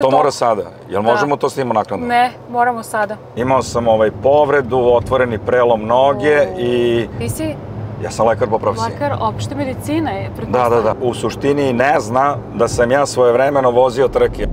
To mora sada. Jel možemo to snimamo naknadno? Ne, moramo sada. Imao sam povredu, otvoreni prelom noge i... Ti si? Ja sam lekar po profesiji. Lekar opšte medicine, Da. U suštini ne zna da sam ja svojevremeno vozio trke.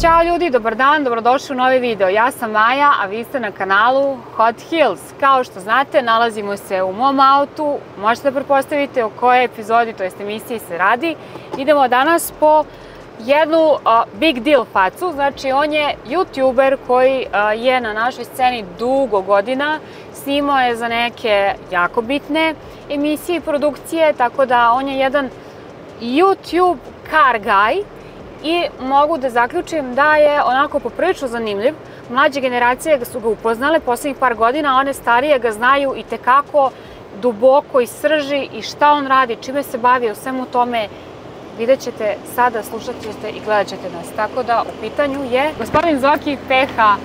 Ćao ljudi, dobar dan, dobrodošli u novi video. Ja sam Maja, a vi ste na kanalu Hot Heels. Kao što znate, nalazimo se u mom autu. Možete da pretpostavite o kojoj epizodi, to jest emisiji se radi. Idemo danas po jednu big deal facu. Znači, on je youtuber koji je na našoj sceni dugo godina. Snimao je za neke jako bitne emisije i produkcije, tako da on je jedan YouTube car guy. I mogu da zaključim da je onako poprilično zanimljiv. Mlađe generacije su ga upoznale poslednjih par godina, a one starije ga znaju i tekako duboko i srži i šta on radi, čime se bavi, o svemu tome vidjet ćete sada, slušat ćete i gledat ćete nas. Tako da u pitanju je gospodin Zoki Peha.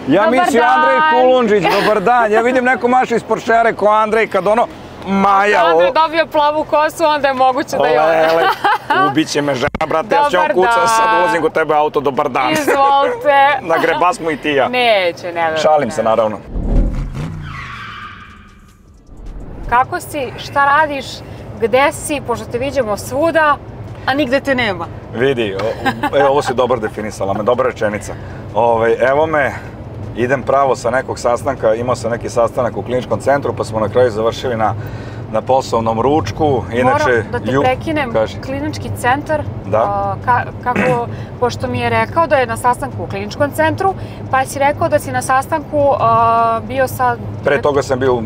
Ja mislim Andrej Kulundžić, dobar dan. Ja vidim neko maši iz Poršere ko Andrej kad ono... Maja, ako Andrej dobio plavu kosu, onda je moguće da je ona. Ubiće me žena, brate, ja ću vam kucam, sad ulazim kod tebe auto, dobar dan. Izvolite. Na greba smo i ti ja. Neće, ne. Šalim se, naravno. Kako si, šta radiš, gde si, pošto te viđamo svuda, a nigde te nema? Vidi, ovo si dobro definisala, dobra rečenica. Evo me, idem pravo sa nekog sastanka, imao sam neki sastanak u kliničkom centru, pa smo na kraju završili na poslovnom ručku. Moram da te prekinem, klinički centar, kako, pošto mi je rekao da je na sastanku u kliničkom centru, pa si rekao da si na sastanku bio sa... Pre toga sam bio u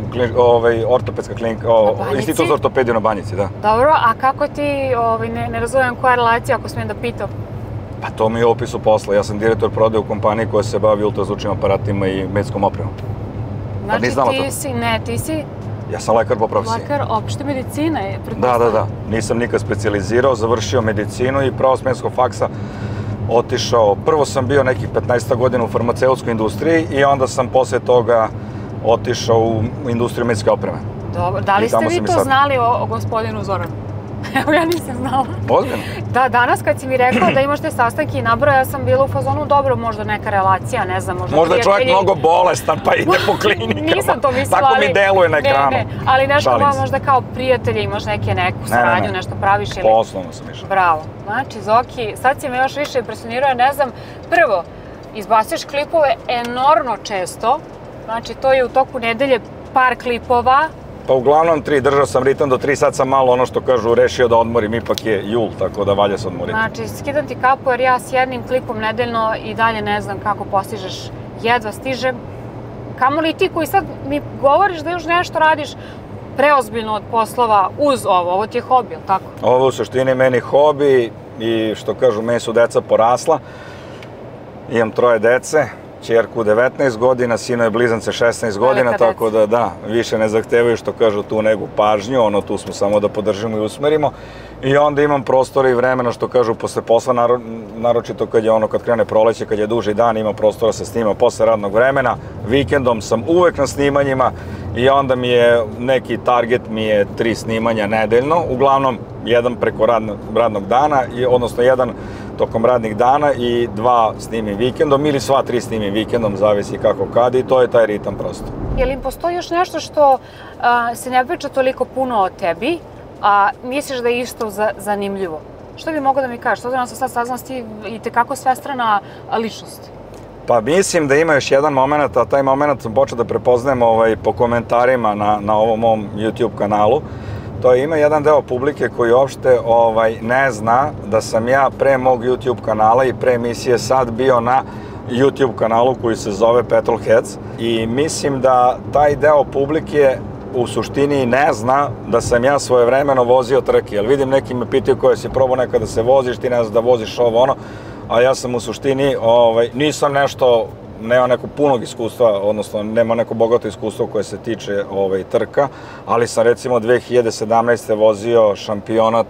ortopedska klinika, institut za ortopediju na Banjici, da. Dobro, a kako ti, ne razumijem koja je relacija, ako smijem da pitam? Pa to mi je u opisu posla. Ja sam direktor prodaje u kompaniji koja se bavi ultrazvučnim aparatima i medicinskom opremom. Znači ti si, ne, ti si... Ja sam lekar po profesiji. Lekar opšte medicine, Da. Nisam nikad specijalizirao, završio medicinu i pravo smenskog faksa otišao. Prvo sam bio nekih 15 godina u farmaceutskoj industriji i onda sam posle toga otišao u industriju medicinske opreme. Dobro, da li ste vi to znali o gospodinu Zoranu? Evo, ja nisam znala. Ozbiljno? Da, danas kad si mi rekao da imaš te sastanke i nabroja, ja sam bila u fazonu, dobro, možda neka relacija, ne znam, možda možda je čovjek mnogo bolestan pa ide po klinikama. Nisam to mislila, ali... Tako mi deluje na ekranu. Ne, ali nešto možda kao prijatelje, imaš neku saradnju, nešto praviš ili... Poslovno sam išao. Bravo. Znači, Zoki, sad si me još više impresionirao, ne znam, prvo, izbaciš klipove enormno često, znači to je u toku nedelje par klipova. Pa uglavnom 3, držao sam ritam do 3, sad sam malo ono što kažu rešio da odmorim, ipak je jul, tako da valja se odmoriti. Znači, skidam ti kapu jer ja s jednim klipom nedeljno i dalje ne znam kako postižeš, jedva stižem. Kamo li ti koji sad mi govoriš da još nešto radiš preozbiljno od poslova uz ovo ti je hobi, ili tako? Ovo u suštini meni hobi i što kažu, meni su deca porasla, imam 3 dece. Ćerku 19 godina, sinoje blizance 16 godina, tako da, više ne zahtevaju što kažu tu neku pažnju, tu smo samo da podržimo i usmerimo. I onda imam prostora i vremena što kažu posle posla, naročito kad krene proleće, kad je duži dan, imam prostora se snima posle radnog vremena. Vikendom sam uvek na snimanjima i onda mi je neki target mi je 3 snimanja nedeljno, uglavnom jedan preko radnog dana, odnosno jedan tokom radnih dana i 2 snimim vikendom ili sva 3 snimim vikendom, zavisi kako kad i to je taj ritam prosto. Je li postoji još nešto što se ne priča toliko puno o tebi, a misliš da je isto zanimljivo? Što bi mogao da mi kažeš? Ovdje nam sam sad saznala ti i tekako svestrana ličnost. Pa mislim da ima još jedan moment, a taj moment sam počeo da prepoznajem po komentarima na ovom mom YouTube kanalu. To ima jedan deo publike koji uopšte ne zna da sam ja pre mog YouTube kanala i pre emisije sad bio na YouTube kanalu koji se zove Petrolheads i mislim da taj deo publike u suštini ne zna da sam ja svojevremeno vozio trke. Jer vidim neki me pitaju koje si probao nekada da se voziš, ti ne znaš da voziš ovo ono, a ja sam u suštini, nisam nešto, nema nekog punog iskustva, odnosno nema neko bogato iskustvo koje se tiče trka, ali sam recimo 2017. vozio šampionat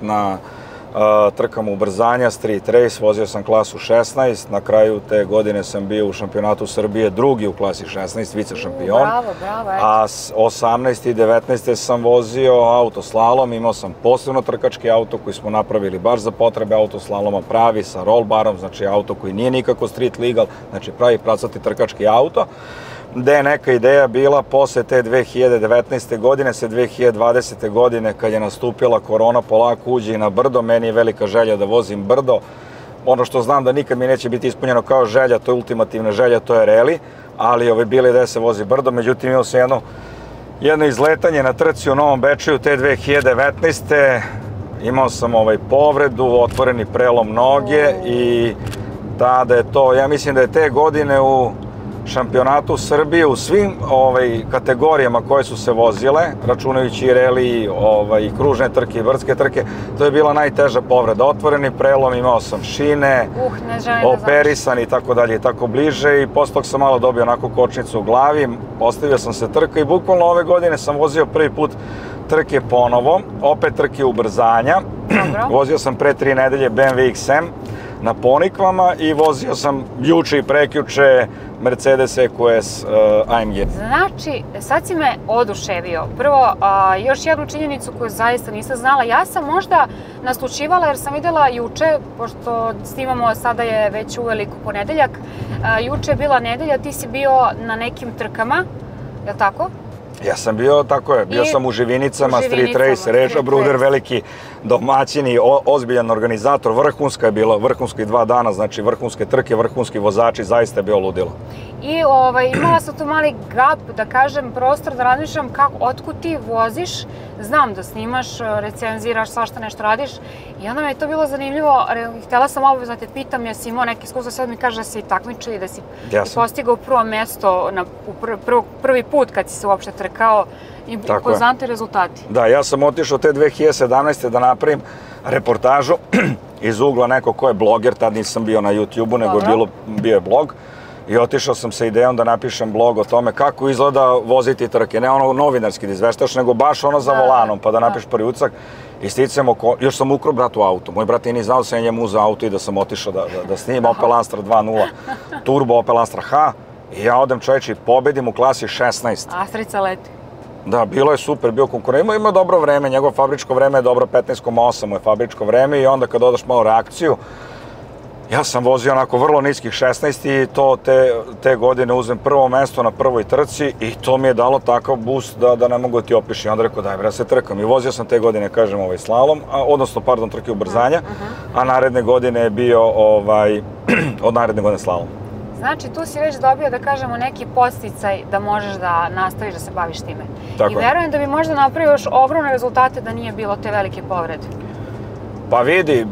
trkam ubrzanja, street race, vozio sam klasu 16, na kraju te godine sam bio u šampionatu Srbije drugi u klasi 16, vice šampion. Bravo, bravo. A 18. i 19. sam vozio autoslalom, imao sam posebno trkački auto koji smo napravili baš za potrebe autoslaloma, pravi sa roll barom, znači auto koji nije nikako street legal, znači pravi pracati trkački auto, gde je neka ideja bila posle te 2019. godine, se 2020. godine kad je nastupila korona, polako uđe i na brdo, meni je velika želja da vozim brdo. Ono što znam da nikad mi neće biti ispunjeno kao želja, to je ultimativna želja, to je reli, ali bila ideja da se vozi brdo, međutim imao sam jedno izletanje na trci u Novom Bečeju te 2019. Imao sam povredu, otvoreni prelom noge i tada je to, ja mislim da je te godine u šampionatu Srbije u svim kategorijama koje su se vozile, računajući i reli, i kružne trke i brdske trke, to je bila najteža povreda. Otvoreni prelom, imao sam šine, operisan i tako dalje i tako bliže i posle toga sam malo dobio onako kočnicu u glavi, ostavio sam se trka i bukvalno ove godine sam vozio prvi put trke ponovo, opet trke ubrzanja. Vozio sam pre 3 nedelje BMW XM na Ponikvama i vozio sam juče i prekjuče Mercedes EQS AMG. Znači, sad si me oduševio. Prvo, još jednu činjenicu koju zaista nisam znala. Ja sam možda naslučivala jer sam videla juče, pošto snimamo, sada je već uveliko ponedeljak, juče je bila nedelja, ti si bio na nekim trkama, je li tako? Ja sam bio, tako je, bio sam u Živinicama, street race, Reža Bruder, veliki domaćin i ozbiljan organizator, vrhunska je bila, vrhunski 2 dana, znači vrhunske trke, vrhunski vozači, zaista je bio ludilo. I imala sam tu mali gap, da kažem, prostor da razmišljam otkud ti voziš, znam da snimaš, recenziraš, svašta nešto radiš i onda mi je to bilo zanimljivo, htjela sam obavezno da te pitam, jesi imao neke iskustva, sad mi kaže da si takmičio i da si postigao prvo mesto, prvi put kad si se uopšte trkao i konstantni rezultati. Da, ja sam otišao te 2017. da napravim reportažu iz ugla neko ko je bloger, tad nisam bio na YouTube-u, nego bio je blog. I otišao sam sa idejom da napišem blog o tome kako izgleda voziti trke, ne ono novinarski da izveštaš, nego baš ono za volanom, pa da napišeš prvi utisak. I sticam još sam ukrao bratu auto. Moj brat je ni znao da sam njemu uzeo auto i da sam otišao da snimim Opel Astra 2.0 Turbo, Opel Astra H. I ja odem čovječe i pobedim u klasi 16. Astrica leti. Da, bilo je super, bio konkurent, imao dobro vreme, njegovo fabričko vreme je dobro, 15,8 mu je fabričko vreme i onda kad odaš malo reakciju, ja sam vozio onako vrlo niskih 16 i to te godine uzmem prvo mesto na prvoj trci i to mi je dalo takav boost da ne mogu da ti opišem. Onda rekao daj bre, ja se trkam i vozio sam te godine, kažem, slalom, odnosno, pardon, trke ubrzanja, a naredne godine je bio od naredne godine slalom. Znači, tu si već dobio, da kažemo, neki podsticaj da možeš da nastaviš da se baviš time. I verujem da bi možda napravio još ogromne rezultate da nije bilo te velike povrede. Pa vidi,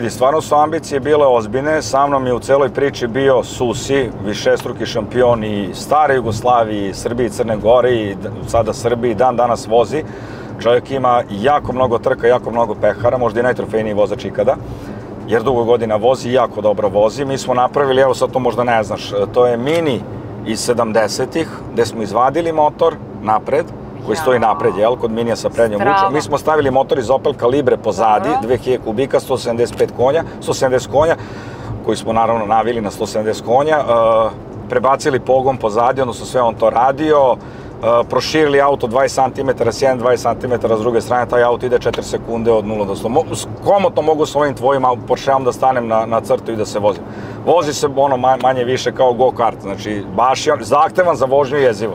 stvarno su ambicije bile ozbiljne, sa mnom je u celoj priči bio Susi, višestruki šampion i stare Jugoslavije, Srbije i Crne Gore i sada Srbiji, dan danas vozi. Čovjek ima jako mnogo trka, jako mnogo pehara, možda i najtrofejniji vozač ikada, jer dugo godina vozi i jako dobro vozi. Mi smo napravili, evo sad to možda ne znaš, to je Mini iz 70-ih, gde smo izvadili motor napred, koji stoji napred, kod Minija sa prednjom vučom. Mi smo stavili motor iz Opel Kalibre pozadi, 2000 kubika, 170 konja, koji smo naravno navili na 170 konja, prebacili pogon pozadi, odnosno sve on to radio, proširili auto 20 cm s jedne, 20 cm s druge strane, taj auto ide 4 sekunde od 0 do 100. Komotno mogu s ovim tvojim Porscheom da stanem na crtu i da se vozim. Vozi se manje više kao go-kart, znači baš je zahtevan za vožnju jezivo.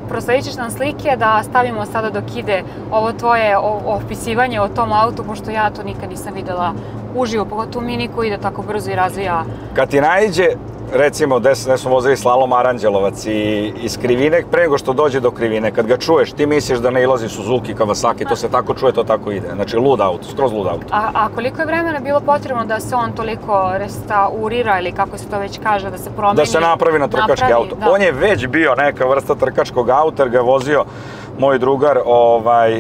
Prosledit ćeš nam slike da stavimo sada dok ide ovo tvoje opisivanje o tom autu, pošto ja to nikad nisam videla uživo, pogotovo Mini koji ide tako brzo i razvija. Kad ti naiđe, recimo, gde smo vozili slalom Aranđelovac i iz krivine, pre nego što dođe do krivine, kad ga čuješ, ti misliš da ne ilazi Suzuki, Kawasaki, to se tako čuje, to tako ide. Znači, lud auto, skroz lud auto. A koliko je vremena bilo potrebno da se on toliko restaurira ili kako se to već kaže, da se promeni? Da se napravi na trkački auto. On je već bio neka vrsta trkačkog auta, jer ga je vozio moj drugar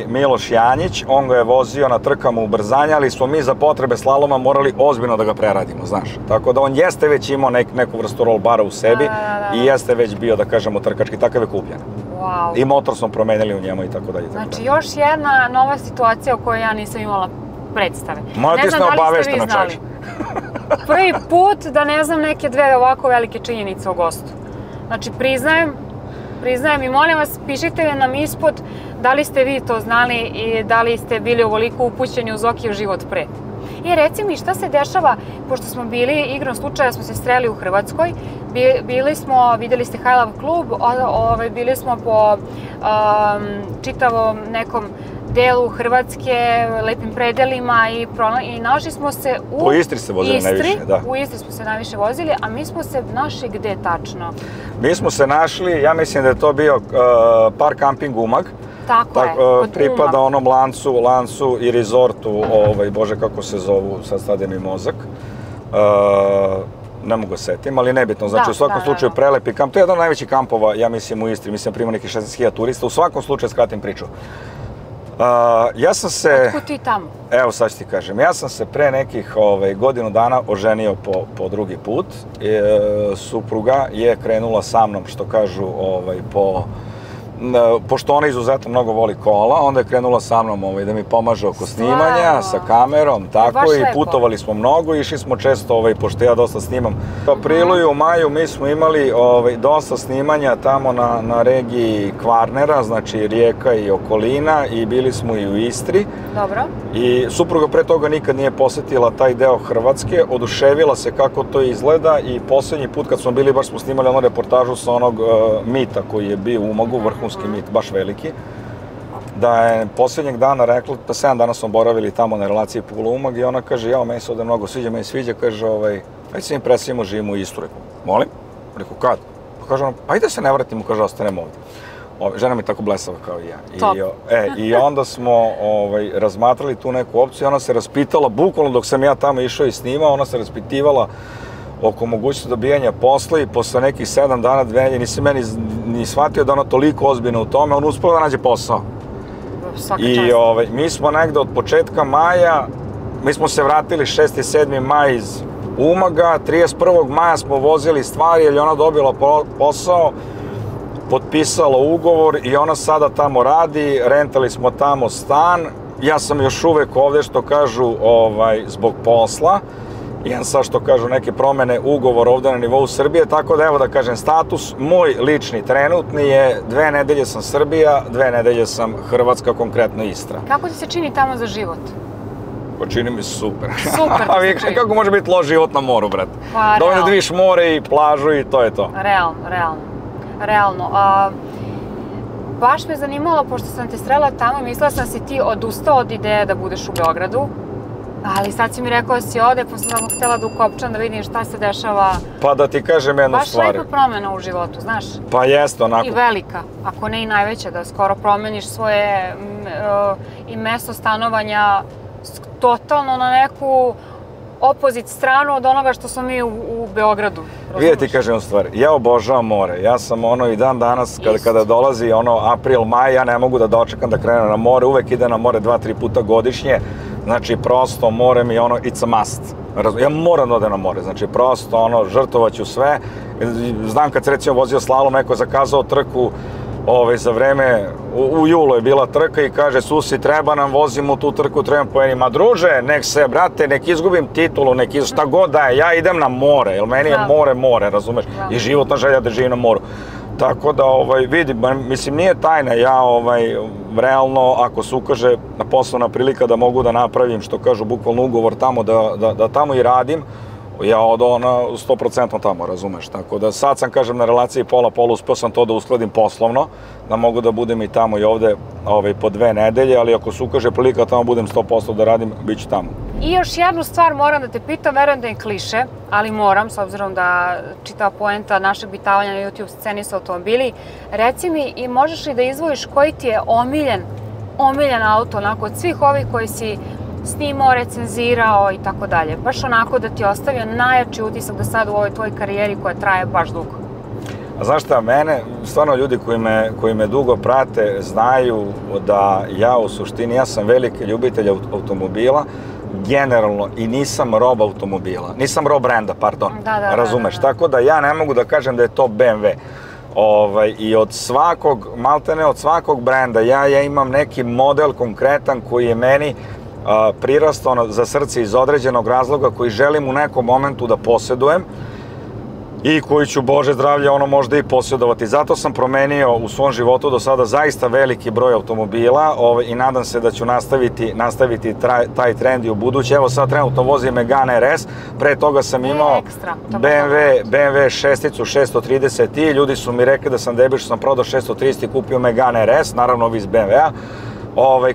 Miloš Janjić, on ga je vozio na trkama ubrzanja, ali smo mi za potrebe slaloma morali ozbiljno da ga preradimo, znaš. Tako da on jeste već imao neku vrstu roll bara u sebi i jeste već bio, da kažemo, trkački, takav je kupljen. Wow. I motor smo promenili u njemu i tako dalje. Znači, još jedna nova situacija o kojoj ja nisam imala predstave. Moja ti ste obaveštena, čač. Prvi put da ne znam neke dve ovako velike činjenice o gostu. Znači, priznajem i molim vas, pišite nam ispod da li ste vi to znali i da li ste bili ovoliko upućeni u Zokijev život pre. I reci mi, šta se dešava, pošto smo bili, igrom slučaja smo se sreli u Hrvatskoj, bili smo, videli ste High Love klub, bili smo po čitavom nekom delu Hrvatske, lepim predelima i našli smo se u Po Istri se vozili najviše, da. U Istri smo se najviše vozili, a mi smo se našli gde tačno? Mi smo se našli, ja mislim da je to bio park kamping Umag. Tako je, kod pripada onom lancu i rezortu, bože kako se zovu, sad stade mi mozak. Ne mogu setim, ali nebitno. Znači, u svakom slučaju prelepi kamp. To je jedan od najvećih kampova, ja mislim, u Istri. Mislim, prima nekih 16.000 turista. U svakom slučaju, skratim priču. Ja sam se... Otkud ti tamo? Evo, sad ću ti kažem. Ja sam se pre nekih godinu dana oženio po drugi put. Supruga je krenula sa mnom, što kažu, pošto ona izuzetno mnogo voli kola, onda je krenula sa mnom da mi pomaže oko snimanja, sa kamerom, tako, i putovali smo mnogo, išli smo često, pošto ja dosta snimam. U aprilu i u maju mi smo imali dosta snimanja tamo na regiji Kvarnera, znači Rijeka i okolina, i bili smo i u Istri. Dobro. I supruga pre toga nikad nije posetila taj deo Hrvatske, oduševila se kako to izgleda, i posljednji put kad smo bili, baš smo snimali onu reportažu sa onog mita koji je bio u Umagu, vrhunski mit, baš veliki, da je posljednjeg dana rekla, pa 7 dana smo boravili tamo na relaciji Pula-Umag, i ona kaže, jao, meni se ovde mnogo sviđa, meni sviđa, kaže, ajde se mi preselimo, živimo u Istru. Rekao, molim? Rekao, kad? Pa kaže ona, ajde se ne vratimo, kaže, ostanemo ovde. Žena mi je tako blesava kao i ja. I onda smo razmatrali tu neku opciju, ona se raspitala, bukvalno dok sam ja tamo išao i snimao, ona se raspitivala oko mogućnosti dobijanja posla, i posle nekih 7 dana, 2 nedelje, nisam meni ni shvatio da ona toliko ozbiljna u tome, on uspela da nađe posao. I mi smo negde od početka maja, mi smo se vratili 6. i 7. maj iz Umaga, 31. maja smo vozili stvari jer je ona dobila posao, potpisala ugovor i ona sada tamo radi, rentali smo tamo stan, ja sam još uvek ovde, što kažu, zbog posla. Imam sad, što kažu, neke promene ugovor ovde na nivou Srbije, tako da, evo da kažem, status moj lični trenutni je 2 nedelje sam Srbija, 2 nedelje sam Hrvatska, konkretno Istra. Kako ti se čini tamo za život? Pa čini mi se super. Super ti se čini. Kako može biti loš život na moru, brate? Dovoljno da vidiš more i plažu i to je to. Realno. Baš me zanimalo, pošto sam te srela tamo, mislila sam si ti odustao od ideje da budeš u Beogradu, ali sad si mi rekao da si ode, pa sam samo htela da ukopčam, da vidim šta se dešava. Pa da ti kažem jednu stvar. Baš lepa promena u životu, znaš? Pa jeste, onako. I velika, ako ne i najveća, da skoro promeniš svoje i mesto stanovanja totalno na neku opozit stranu od onoga što smo mi u Beogradu. Vidite, ti kažem stvar, ja obožavam more. Ja sam i dan danas, kada dolazi april, maj, ja ne mogu da dočekam da krenem na more. Uvek ide na more 2-3 puta godišnje. Znači, prosto, more mi je it's a must. Ja moram da odem na more. Znači, prosto, žrtovaću sve. Znam kad se recimo vozio slalom, neko je zakazao trku za vreme, u julu je bila trka i kaže, Susi, treba nam, vozimo tu trku, trebam poenima. Druže, nek se, brate, nek izgubim titulu, šta god da je, ja idem na more, jer meni je more, razumeš? I životna želja da živim na moru. Tako da, vidi, mislim, nije tajna, ja, realno, ako se ukaže na poslovna prilika da mogu da napravim, što kažu, bukvalno ugovor tamo, da tamo i radim, ja odo 100% tamo, razumeš, tako da sad sam, kažem, na relaciji pola-pola, uspeo sam to da uskladim poslovno, da mogu da budem i tamo i ovde po 2 nedelje, ali ako se ukaže prilika tamo budem 100% da radim, bit ću tamo. I još jednu stvar moram da te pitam, verujem da je kliše, ali moram, s obzirom da čitava poenta našeg bitavanja na YouTube sceni su automobili, reci mi, i možeš li da izdvojiš koji ti je omiljen auto, onako, od svih ovih koji si snimao, recenzirao i tako dalje. Baš onako da ti je ostavio najjači utisak do sada u ovoj tvojoj karijeri koja traje baš dugo. A znaš šta, mene, stvarno ljudi koji me dugo prate znaju da ja u suštini, ja sam veliki ljubitelj automobila, generalno, i nisam rob automobila, nisam rob brenda, pardon, razumeš, tako da ja ne mogu da kažem da je to BMW. I od svakog, maltene od svakog brenda, ja imam neki model konkretan koji je meni prirastao za srce iz određenog razloga koji želim u nekom momentu da posjedujem i koji ću, Bože zdravlje, ono možda i posjedovati. Zato sam promenio u svom životu do sada zaista veliki broj automobila i nadam se da ću nastaviti taj trend i u buduće. Evo sad trenutno vozim Megane RS, pre toga sam imao BMW 630i, ljudi su mi rekli da sam debil što sam prodao 630 i kupio Megane RS, naravno ovi iz BMW-a.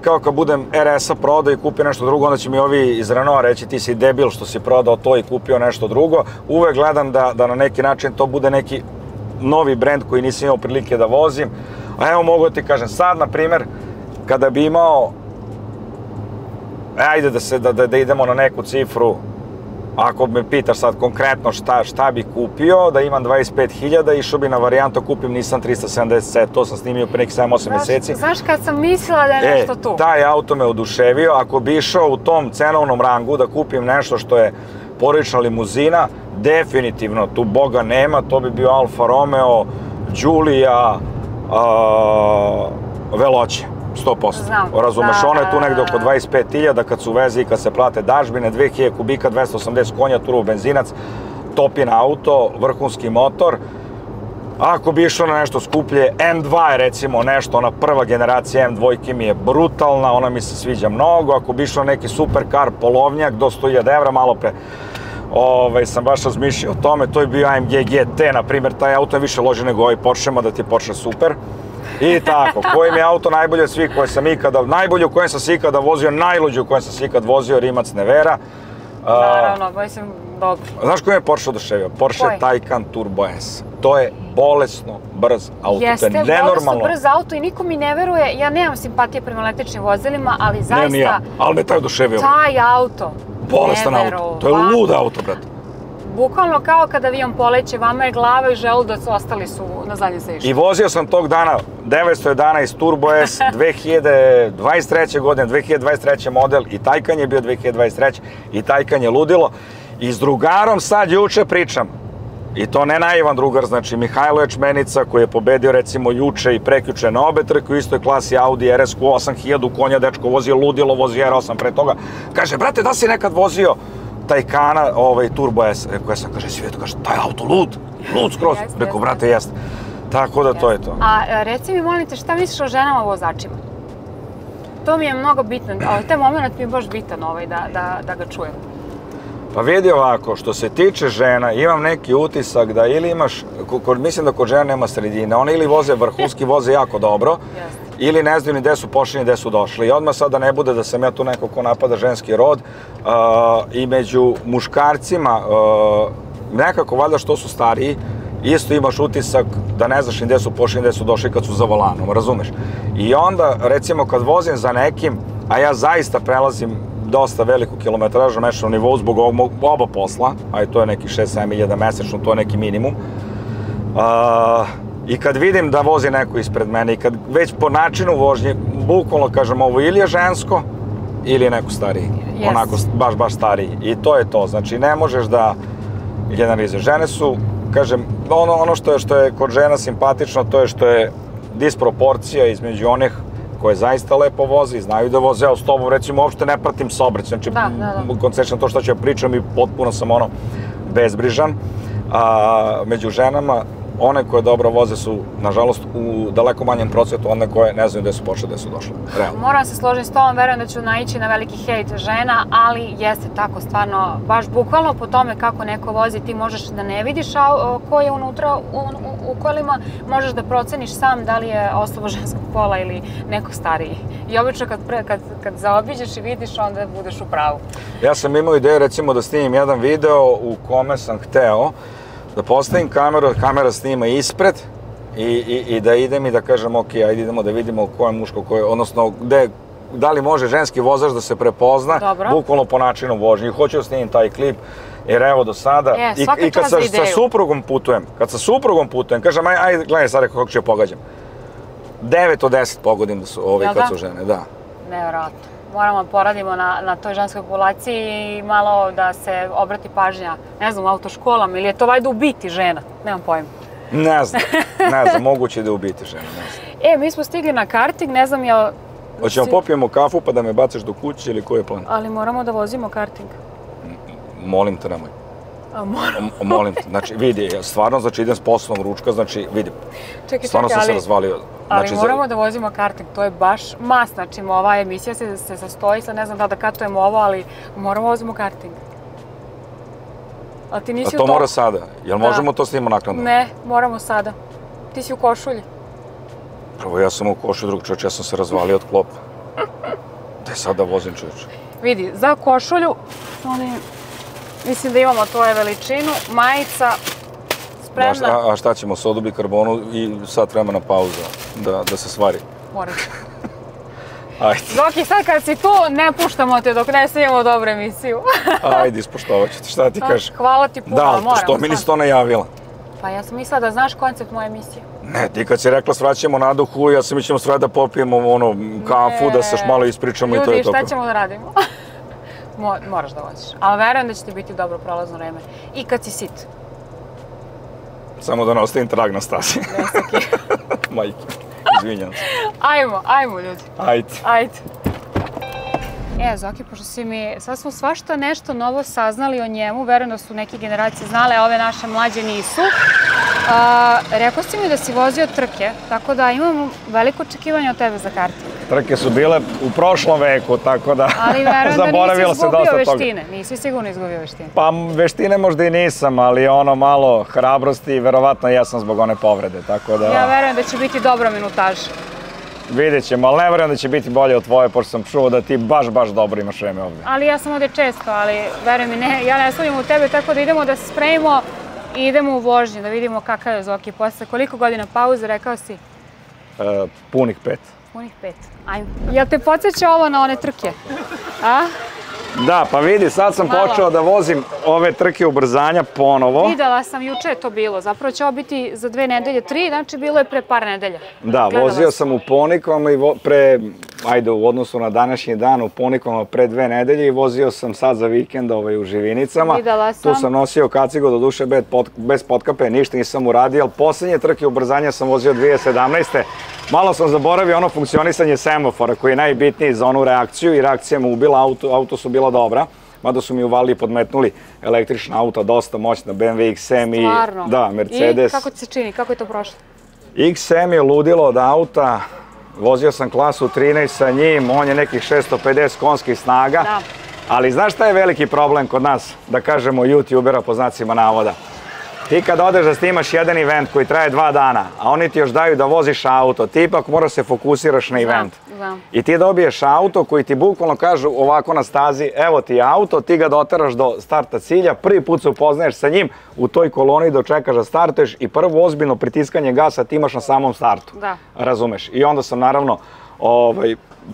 Kao kad budem RS-a prodao i kupio nešto drugo, onda će mi ovi iz Renaulta reći ti si debil što si prodao to i kupio nešto drugo. Uvek gledam da na neki način to bude neki novi brend koji nisam imao prilike da vozim. A evo mogu da ti kažem, sad na primjer, kada bi imao, ajde da idemo na neku cifru, ako me pitaš sad konkretno šta bi kupio, da imam 25.000, išao bi na varijantu, kupim Nissan 370, to sam snimio pre nekih 7-8 meseci. Znaš kad sam mislila da je nešto tu? Taj auto me oduševio, ako bi išao u tom cenovnom rangu da kupim nešto što je porodična limuzina, definitivno tu Boga nema, to bi bio Alfa Romeo, Giulia, Veloce. 100%. Razumeš, ono je tu negde oko 25.000 kad su veze i kad se plate dažbine, 2000 kubika, 280 konja, turbo benzinac, topin auto, vrhunski motor. Ako bi išao na nešto skuplje, M2 je recimo nešto, ona prva generacija M2 mi je brutalna, ona mi se sviđa mnogo. Ako bi išao na neki superkar, polovnjak, do 100.000 evra, malo pre sam baš razmišljao o tome, to je bio AMG GT, na primjer, taj auto je više loži nego ovaj Porsche, da ti je Porsche super. I tako, koji mi je auto najbolji od svih koje sam ikada, najbolji u kojem sam se ikada vozio, najluđi u kojem sam se ikad vozio, Rimac Nevera. Naravno, mislim, dobro. Znaš koji je Porsche oduševio? Porsche Taycan Turbo S. To je bolesno brz auto. Jeste, bolesno brz auto i niko mi ne veruje, ja nemam simpatije prema električnim vozilima, ali zaista... Ne, ja, ali me taj oduševio. Taj auto, bolestan auto, to je lud auto, brate. Bukvalno kao kada avion poleće, vama je glava i želudac, ostali su na zadnjem sedištu. I vozio sam tog dana 911 Turbo S 2023. godine, 2023. model i Taycan je bio 2023. i Taycan je ludilo. I s drugarom sad juče pričam, i to ne naivan drugar, znači Mihajlo Ječmenica koji je pobedio recimo juče i prekjuče na obe trke u istoj klasi Audi RS 8000 konja, dečko vozio ludilo, vozio R8 pre toga. Kaže, brate, da si nekad vozio Taycana, Turbo S, rekao ja sam, kaže, svijetu, kaže, taj auto lud skroz, rekao, brate, jeste. Tako da to je to. A reci mi, molim te, šta misliš o ženama vozačima? To mi je mnogo bitno, taj moment mi je baš bitan da ga čujem. Pa vidi ovako, što se tiče žena, imam neki utisak da ili imaš, mislim da kod žena nema sredine, one ili voze vrhunski, voze jako dobro, ili ne znaju ni gde su pošli, ni gde su došli. I odmah sad da ne bude da sam ja tu neko ko napada ženski rod, i među muškarcima, nekako valjda što su stariji, isto imaš utisak da ne znaš ni gde su pošli, ni gde su došli kad su za volanom, razumeš? I onda, recimo, kad vozim za nekim, a ja zaista prelazim dosta veliku kilometražu na mesečnom nivou zbog oba posla, a i to je neki 6-7 hiljada mesečno, to je neki minimum. I kad vidim da vozi neko ispred mene i kad već po načinu vožnje, bukvalno kažem ovo ili je žensko ili je neko stariji, onako baš stariji. I to je to, znači ne možeš da generalizuješ. Žene su, kažem, ono što je kod žena simpatično, to je što je disproporcija između onih koje zaista lepo voze i znaju da voze. Evo s tobom, recimo, uopšte ne pratim saobraćaj, znači koncentrišam to što ću ja pričam i potpuno sam bezbrižan. Među ženama, one koje dobro voze su, nažalost, u daleko manjem procentu one koje ne znaju gde su pošle, gde su došle. Realno. Moram se složiti s tobom, verujem da ću naići na veliki hejt žena, ali jeste tako, stvarno, baš bukvalno po tome kako neko vozi, ti možeš da ne vidiš ko je unutra u kolima, možeš da proceniš sam da li je osoba ženskog pola ili neko stariji. I obično kad zaobiđeš i vidiš, onda budeš u pravu. Ja sam imao ideju, recimo, da snimim jedan video u kome sam hteo da postavim kameru, kamera snima ispred i da idem i da kažem, ok, ajde idemo da vidimo ko je muško, odnosno da li može ženski vozač da se prepozna, bukvalno po načinu vožnje. Hoću da snimim taj klip, jer evo do sada, i kad sa suprugom putujem, kažem, ajde, gledaj sad kako ću je pogađam. 9 od 10 pogodim da su kad su žene, da. Nevjerojatno. Moramo da poradimo na toj ženskoj populaciji i malo da se obrati pažnja, ne znam, u autoškolama, ili je to vajda u biti žena, nemam pojma. Ne znam, moguće da ubiti ženu, ne znam. Mi smo stigli na karting, ne znam jel... Hoćemo popijemo kafu pa da me baciš do kuće ili koji je plan? Ali moramo da vozimo karting. Molim te, nemoj. Moramo. Molim te, znači vidi, stvarno znači idem s poslovnog ručka, znači vidi, stvarno sam se razvalio. Ali moramo da vozimo karting, to je baš mas, znači ova emisija se sastoji, sad ne znam da katujemo ovo, ali moramo vozimo karting. A ti nisi u to... A to mora sada, jel možemo to snimamo naknadno? Ne, moramo sada. Ti si u košulji. Prvo ja sam u košulji, drug čovječ, ja sam se razvalio od klopa. Gde sad da vozim čovječ? Vidi, za košulju, mislim da imamo tvoje veličinu, majica, spremna. A šta ćemo, sodu, bikarbonu i sat vremena pauza da se svari? Moraš. Ajde. Zoki, sad kad si tu, ne puštamo te dok ne snimamo dobru emisiju. Ajde, ispoštovat ću te, šta ti kažeš? Hvala ti puno, ali moramo. Da, što mi nisi to najavila? Pa ja sam mislila da znaš koncept moje emisije. Ne, ti kad si rekla svraćamo Naduhu, ja sam mislila sve da popijemo kafu, da se još malo ispričamo i to je to. Ljudi, šta ćemo da radimo? Moraš da voziš, ali verujem da će ti biti dobro prolazno vreme. I kad si sit. Samo da ne ostavim trag na stazi. Nesaki. Majke, izvinjam se. Ajmo ljudi. Ajde. Zoki, pošto si mi, sad smo svašta nešto novo saznali o njemu, verujem da su neke generacije znale, a ove naše mlađe nisu. Rekao si mi da si vozio trke, tako da imam veliko očekivanje od tebe za karting. Trke su bile u prošlom veku, tako da zaboravilo se dosta toga. Ali verujem da nisi izgubio veštine, nisi sigurno izgubio veštine. Pa veštine možda i nisam, ali ono malo hrabrosti, verovatno jesam zbog one povrede, tako da... Ja verujem da će biti dobra minutaža. Vidjet ćemo, ali ne verujem da će biti bolje od tvoje, pošto sam čuo da ti baš dobro imaš vreme ovdje. Ali ja sam ovdje često, ali verujem mi, ja ne stavljam u tebe, tako da idemo da se spremimo i idemo u vožnju, da vidimo kakav je Zoki. Posle koliko godina pauze, rekao si? Punih 5. Punih 5, ajmo. Jel te podsjeća ovo na one trke? A? Da, pa vidi, sad sam počeo da vozim ove trke ubrzanja ponovo. Videla sam, juče je to bilo, zapravo će ovo biti za 2 nedelje, 3, znači bilo je pre par nedelja. Da, vozio sam u Ponikvama i u odnosu na današnji dan u Ponikvama pre 2 nedelje i vozio sam sad za vikend u Živinicama. Videla sam. Tu sam nosio kacigo, do duše bez potkape, ništa nisam uradio, ali posljednje trke ubrzanja sam vozio 2017. Malo sam zaboravio ono funkcionisanje semafora koji je najbitniji za onu reakciju i reakcija me ubila, auto su bila dobra, mada su mi uvalili i podmetnuli električna auta, dosta moćna, BMW XM i Mercedes. I kako ti se čini, kako je to prošlo? XM je ludilo od auta, vozio sam klasu 13 sa njim, on je nekih 650 konskih snaga, ali znaš šta je veliki problem kod nas, da kažemo youtubera po znacima navoda? Ti kad odeš da snimaš jedan event koji traje 2 dana, a oni ti još daju da voziš auto, ti ipak moraš se fokusiraš na event. I ti dobiješ auto koji ti bukvalno kažu ovako na stazi, evo ti auto, ti ga doteraš do starta cilja, prvi put se upoznaješ sa njim, u toj koloni dočekaš da startuješ i prvo ozbiljno pritiskanje gasa ti imaš na samom startu. Razumeš? I onda sam naravno,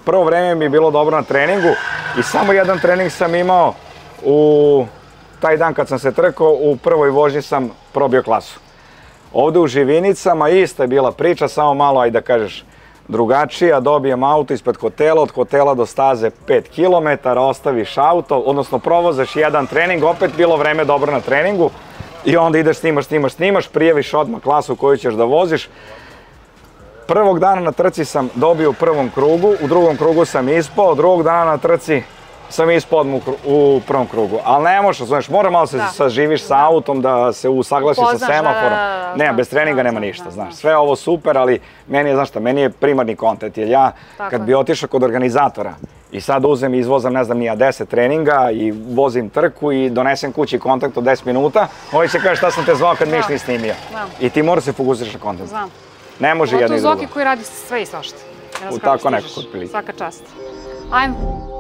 prvo vreme mi je bilo dobro na treningu i samo jedan trening sam imao u... Taj dan kad sam se trkao, u prvoj vožnji sam probio klasu. Ovdje u Živinicama ista je bila priča, samo malo, ajde da kažeš, drugačija. Dobijem auto ispred hotela, od hotela do staze 5 km, ostaviš auto, odnosno provozaš jedan trening, opet bilo vreme dobro na treningu i onda ideš, snimaš, prijaviš odmah klasu koju ćeš da voziš. Prvog dana na trci sam dobio u prvom krugu, u drugom krugu sam ispao, drugog dana na trci sam ispod u prvom krugu, ali ne možeš, znaš, mora malo se saživiš sa autom, da se usaglasiš sa semaforom. Nema, bez treninga nema ništa, znaš. Sve ovo super, ali meni je, znaš šta, meni je primarni kontent, jer ja kad bi otišao kod organizatora i sad uzem i izvozam, ne znam, nija 10 treninga i vozim trku i donesem kući kontakt od 10 minuta, ovaj će kaže šta sam te zvao kad mi ništa nisi snimio. I ti moraš se fokusiraš na kontent. Ne može jedno i drugo. To Zoki koji radi sve i svašta. U tako nekako otprilike. Svaka čast. Ajmo.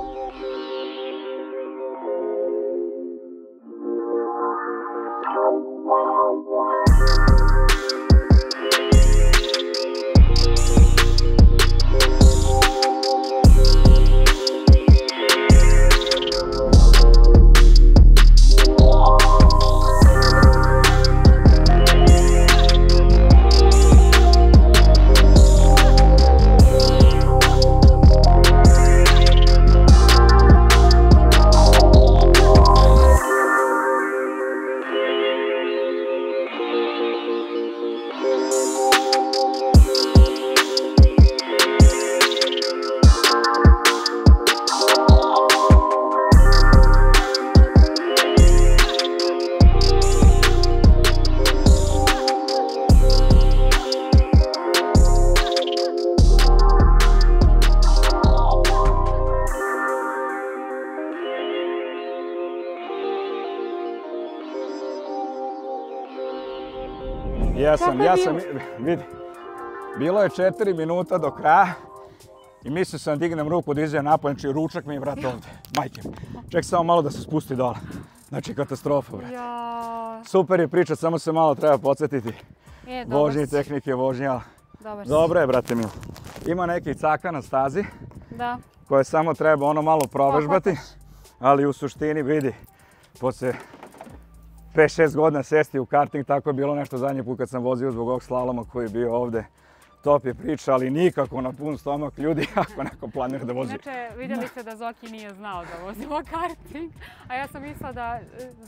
Jesam, vidi. Bilo je 4 minuta do kraja i mislio sam dignem ruku da izađem napolje, znači ručak mi je, brate, ovde. Majke mi. Ček samo malo da se spusti dole. Znači, katastrofa, brate. Super je priča, samo se malo treba podsjetiti. Vožnje i tehnike vožnja. Dobro je, brate milo. Ima nekih caka na stazi koje samo treba ono malo provežbati, ali u suštini vidi, posle 5-6 godina sesti u karting, tako je bilo nešto zadnji put kad sam vozio zbog ovog slaloma koji je bio ovde. Top je priča, ali nikako na pun stomak ljudi ako neko planira da vozi. Inače, vidjeli ste da Zoki nije znao da vozimo karting, a ja sam mislila da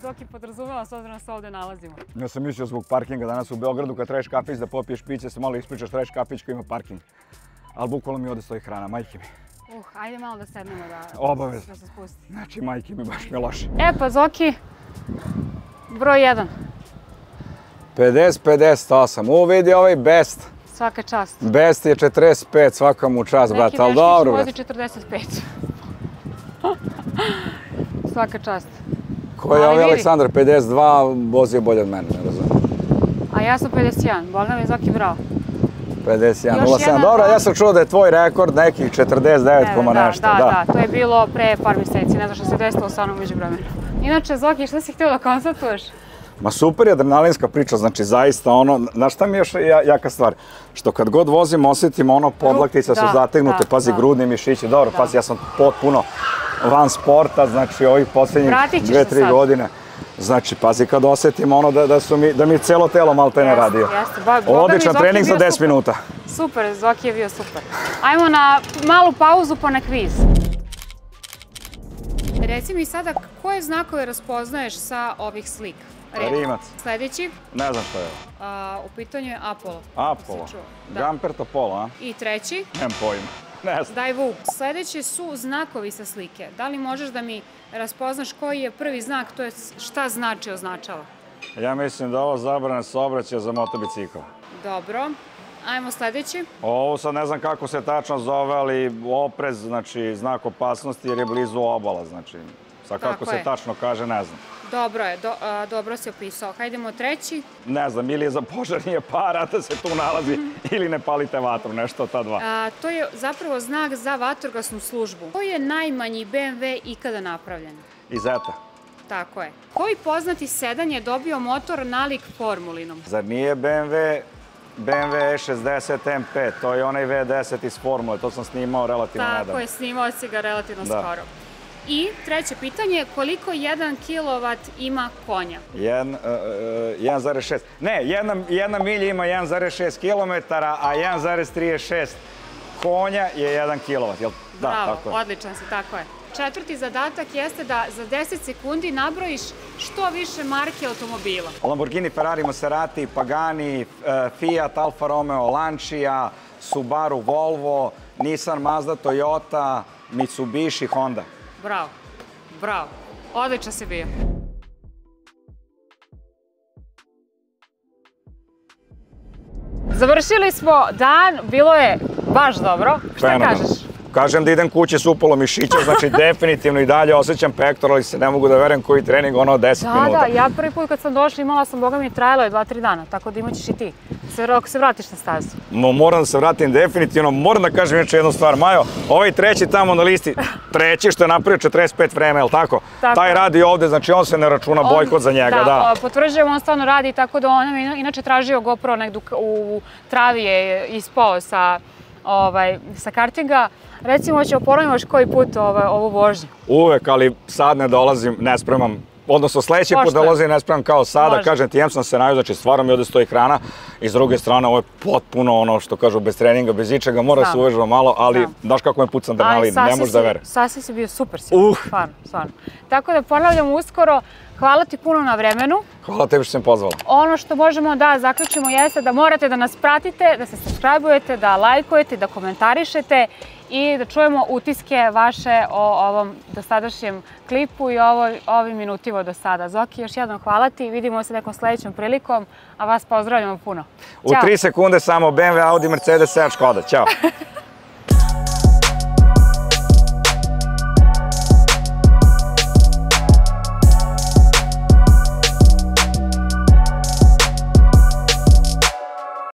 Zoki podrazumeva s obzirom da se ovde nalazimo. Ja sam mislio zbog parkinga danas u Beogradu, kad tražiš kafić da popiješ piće, se malo ispričaš, tražiš kafić koji ima parking. Ali bukvalno mi ovde stoji hrana, majke mi. Ajde malo da sednemo da se spusti. Znači, majke mi, baš mi je loše. Pa Zoki, broj 1. 50-58, vidi ovaj best. Svaka čast. Best je 45, svaka mu čast, brate, ali dobro, brate. Neki vozi 45. Svaka čast. Ko je ovaj Aleksandar 52, vozi je bolje od mene, ne razumijem. A ja sam 51, Boga mi Zoki bravo. 51-07, dobro, ja sam čuo da je tvoj rekord nekih 49, nešto. Da, to je bilo pre par mjeseci, ne znam što se desilo sa onom među vremenu. Inače, Zoki, šta si htio da konstatuješ? Ma super je adrenalinska priča, znači zaista ono, znaš šta mi je još jaka stvar? Što kad god vozim osjetim ono, podlaktice su zategnute, pazi, grudni mišići, dobro, pazi, ja sam potpuno van sporta, znači ovih posljednjih 2-3 godine. Znači, pazi, kad osjetim ono da mi cijelo telo malo te ne radio. Odličan trening za 10 minuta. Super, Zoki je bio super. Ajmo na malu pauzu pa na kviz. Reci mi sada, koje znakove raspoznaješ sa ovih slika? Rimac. Sljedeći? Ne znam što je. U pitanju je Apollo. Apollo. Gamperto Polo, a? I treći? Nemam pojma. Ne znam. Daj Vuk. Sljedeći su znakovi sa slike. Da li možeš da mi raspoznaš koji je prvi znak, to je šta znači označava? Ja mislim da ovo zabrana saobraćaja za motobicikl. Dobro. Ajmo sljedeći. Ovo sad ne znam kako se tačno zove, ali oprez, znači znak opasnosti jer je blizu obala, znači. Sad kako se tačno kaže, ne znam. Dobro je, dobro si opisao. Hajdemo treći. Ne znam, ili je za požar nije para da se tu nalazi, ili ne palite vatru, nešto od ta dva. To je zapravo znak za vatrogasnu službu. Koji je najmanji BMW ikada napravljen? Izeta. Tako je. Koji poznati sedan je dobio motor nalik Formulinom? Zar nije BMW E60 M5, to je onaj V10 iz Formule, to sam snimao relativno nedavno. Tako je, snimao si ga relativno skoro. I treće pitanje, koliko 1 kW ima konja? 1,6. Ne, jedna milja ima 1,6 km, a 1,36 konja je 1 kW. Bravo, odličan si, tako je. Četvrti zadatak jeste da za 10 sekundi nabrojiš što više marke automobila. Lamborghini, Ferrari, Maserati, Pagani, Fiat, Alfa Romeo, Lancia, Subaru, Volvo, Nissan, Mazda, Toyota, Mitsubishi, Honda. Bravo, bravo. Odličan si bio. Završili smo dan, bilo je baš dobro. Šta kažeš? Kažem da idem kući s upolo mišića, znači definitivno i dalje osjećam pektor, ali se ne mogu da verujem koji trening, ono 10 minuta. Da, ja prvi put kad sam došla imala sam, boga mi, trajalo je 2-3 dana, tako da imaćeš i ti. Ako se vratiš na stazu. Moram da se vratim definitivno, moram da kažem još jednu stvar, Majo, ovaj treći tamo na listi, treći što je napravio 45 vreme, je li tako? Taj radi ovde, znači on se ne računa bojkot za njega, da. Da, potvrđujem, on stvarno radi, tako da on je inače tražio GoPro negdje u travi je ispao sa kartinga. Recimo ćemo ponoviti još koji put ovu vožnju. Uvek, ali sad ne dolazim, ne spremam. Odnosno sljedeći put dolazim ne spremam kao sada, kažem ti, sam se najao, znači stvarno mi ovdje stoji hrana i s druge strane ovo je potpuno ono što kažu bez treninga, bez ičega, mora se uvežba malo, ali znaš kako me pucam adrenalin, ne možeš da veruješ. Sasvim si bio super, stvarno. Tako da ponavljam uskoro, hvala ti puno na vremenu. Hvala tebi što sam pozvala. Ono što možemo da zaključimo jeste da morate da nas pratite, da se subscribe-ujete, da lajkujete, da komentarišete i da čujemo utiske vaše o ovom dosadašnjem klipu i ovim minutima do sada. Zoki, još jednom hvala ti, vidimo se nekom sljedećom prilikom, a vas pozdravljamo puno. U 3 sekunde samo BMW, Audi, Mercedes, Seat, Škoda. Ćao!